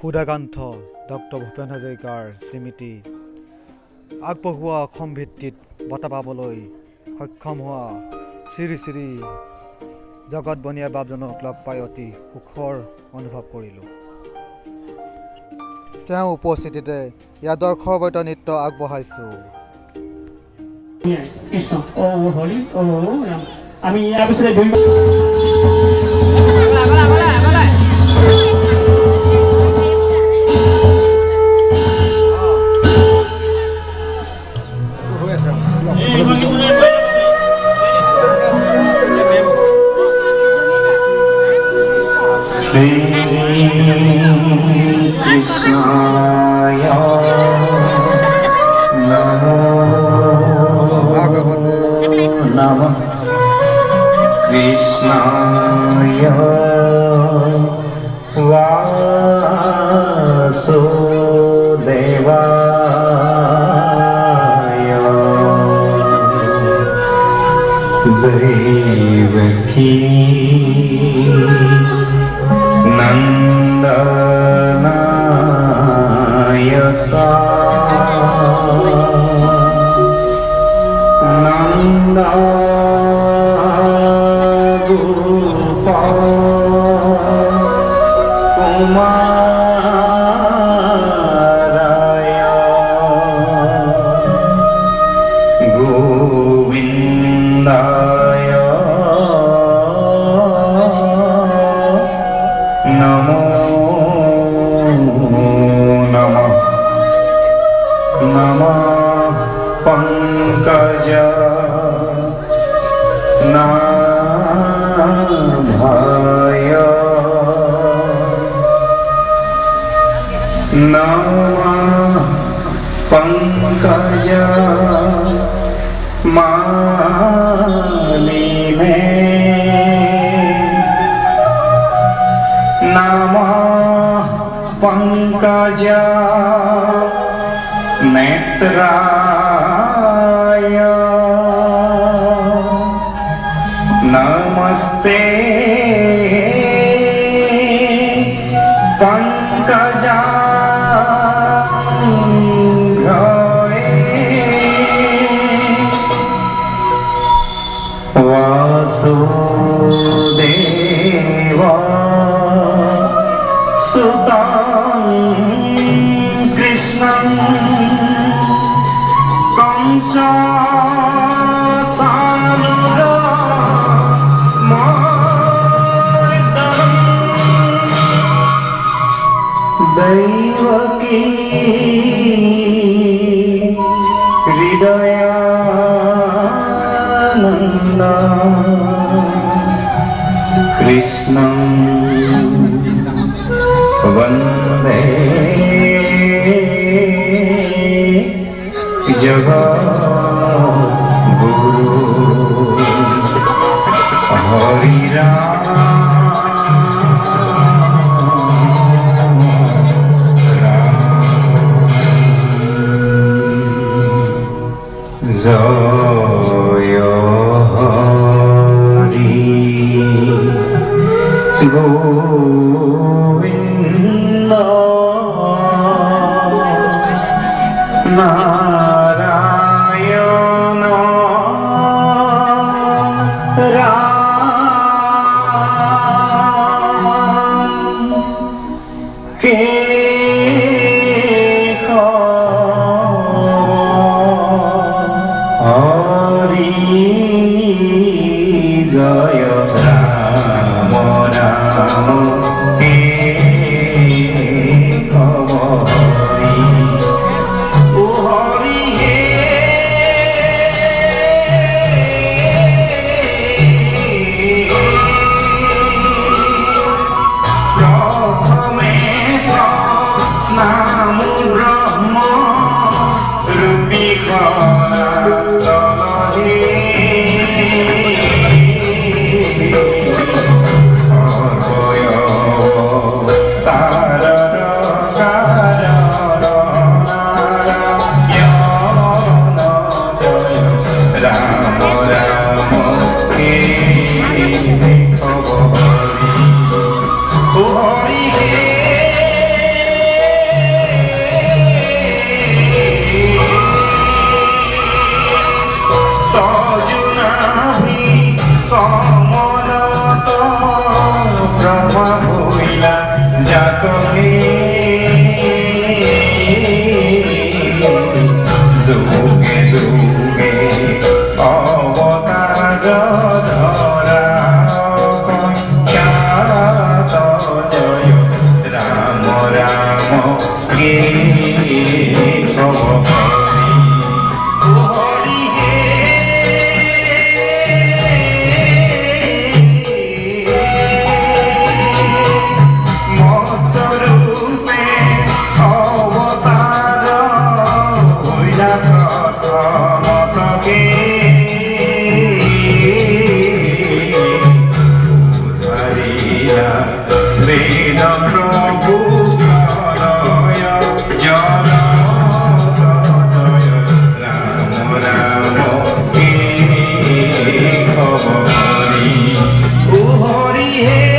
Sudhakanta doctor Bhupen হাজৰিকাৰ স্মৃতি আগবঢ়োৱা অসম ভিত্তিত বঁটা পাবলৈ সক্ষম হোৱা শ্ৰী শ্ৰী জগত বনিয়া বাপজনক লগ পাই অতি সুখৰ অনুভৱ কৰিলোঁ। তেওঁ উপস্থিতিতে ইয়াৰ দৰ্শবৈত নৃত্য আগবঢ়াইছোঁ। আমি ইয়াৰ পিছতে Krishnaya Namo Namah Krishnaya Vasudevaya Devaki Nandanaya Nanda Kumaraya Govindaya Namo Namah Namah Pankaja Nabhaya Namah Pankaja Maline Namah Pankaja Netraya Namaste Pankaja Vasudeva Sutam Krishnam Kamsa Sanura Mardam Devaki Hridayananda Krishnam Vande Jagadguru Hari Ram Jaya Hari Govinda Narayana Ram Hari Jaya Rama Rama যুগে যুগে অবতার ধরা খ্যাত জয় রাম রাম কে হরি হে মৎস্যরূপে অবতার হইলা প্রথমতকে উদ্ধারিলা বেদ প্রভু প্রলয় জল জয় রাম রাম কে হরি ও হরি হে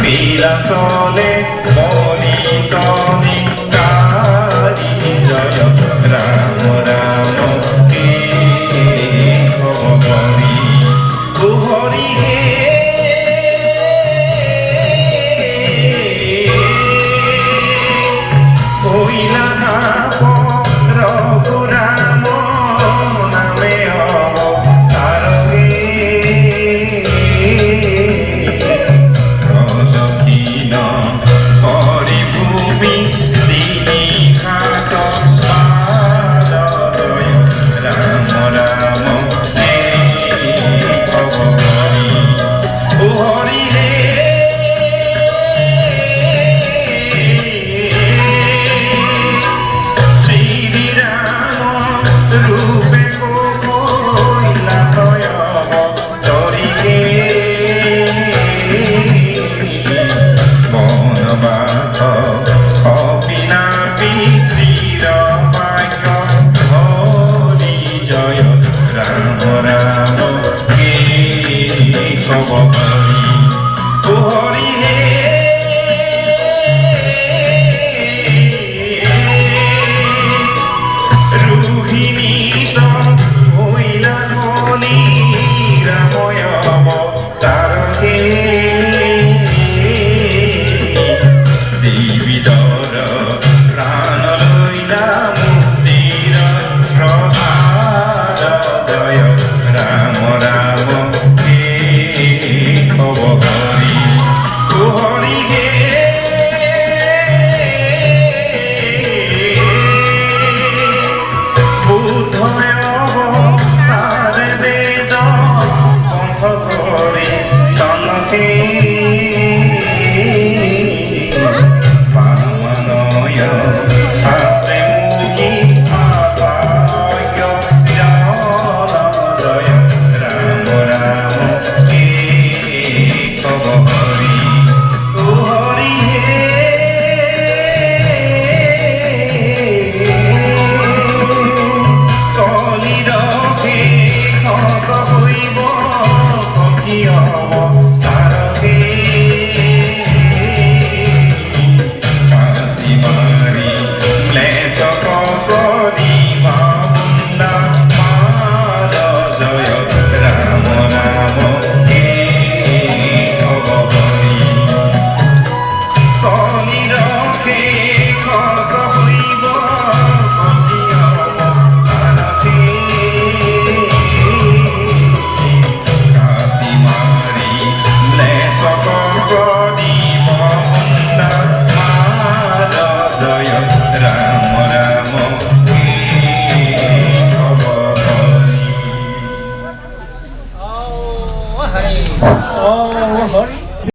বিলাসনে মনিতনি কারি জয় রাম রাম কে হরি ও হরি হে কইলা রঘুরাম নামে অবতারে হরিভূমি দিনী ঘাট পাদয় রাম রাম হে হরি ও হরি হে শ্রীরাম রূপে কইলা তরিকে বনবাস কপিলা পিতৃর বাক্য হরি জয় রাম রাম কে হরি ও হরি হে রোহিণী হইলা ধনী রাময় অবতারকে দেবীদর প্রাণ লইলা মুক্তির প্রভাত জয় রাম রাম হে হরি ও হরি হে বুদ্ধয় তার বেদ পন্থ করে সনকে পাবনয় আশ্রে মুখী আশায় জন জয় রাম রাম কেশব হরি ও হরি হে কলি রখে খত হইব কি অবতারকে কাতি মারি ক্লেশ করিবা মুন্দা মাদ জয় রাম রাম কেশব হরি কলি রখে খত হইব কি অবতারকে কাতি মারি ক্লেশ করিব মুন্দা মাদ জয় রাম রাম কেশব হরি হরে ও হরি